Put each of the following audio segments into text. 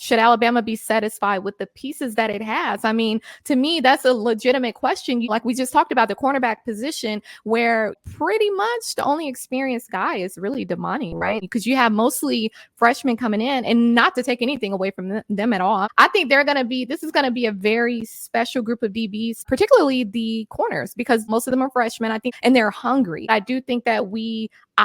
should Alabama be satisfied with the pieces that it has? I mean, to me, that's a legitimate question. Like we just talked about the cornerback position, where pretty much the only experienced guy is really Damani, right? Because you have mostly freshmen coming in, and not to take anything away from them at all. I think this is going to be a very special group of DBs, particularly the corners, because most of them are freshmen, I think, and they're hungry. I do think that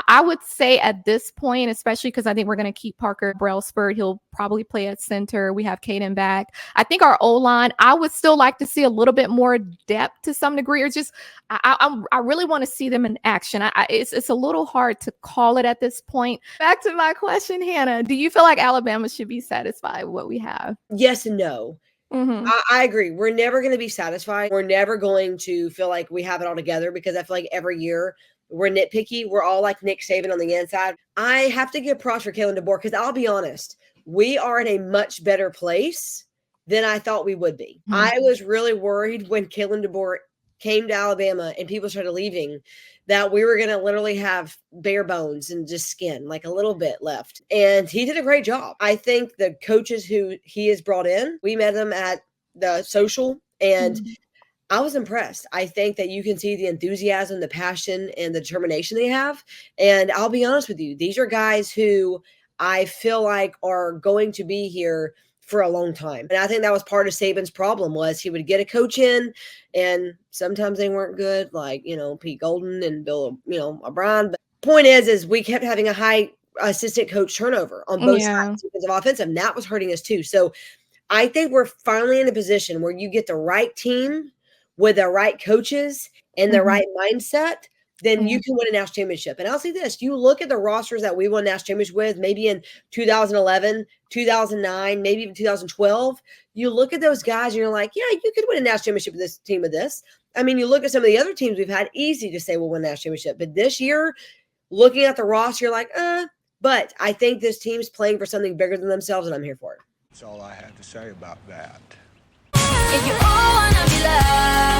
I would say at this point, especially because I think we're going to keep Parker Brailsford. He'll probably play at center. We have Kane back. I think our O-line, I would still like to see a little bit more depth to some degree, or just I really want to see them in action. It's a little hard to call it at this point. Back to my question, Hannah, do you feel like Alabama should be satisfied with what we have? Yes and no. Mm-hmm. I agree. We're never going to be satisfied. We're never going to feel like we have it all together, because I feel like every year we're nitpicky. We're all like Nick Saban on the inside. I have to give props for Kalen DeBoer, because I'll be honest, we are in a much better place than I thought we would be. Mm-hmm. I was really worried when Kalen DeBoer came to Alabama and people started leaving that we were going to literally have bare bones and just skin, like a little bit left. And he did a great job. I think the coaches who he has brought in, we met them at the social, and I was impressed. I think that you can see the enthusiasm, the passion, and the determination they have. And I'll be honest with you, these are guys who I feel like are going to be here for a long time. And I think that was part of Saban's problem, was he would get a coach in, and sometimes they weren't good, like, Pete Golden and Bill, O'Brien. But the point is we kept having a high assistant coach turnover on both sides, defensive, offensive, and that was hurting us too. So I think we're finally in a position where you get the right team with the right coaches and the right mindset, then you can win a national championship. And I'll say this, you look at the rosters that we won national championship with, maybe in 2011, 2009, maybe even 2012, you look at those guys and you're like, yeah, you could win a national championship with this team with this. I mean, you look at some of the other teams we've had, easy to say we'll win a national championship. But this year, looking at the roster, you're like, but I think this team's playing for something bigger than themselves, and I'm here for it. That's all I have to say about that. If you all wanna be loved.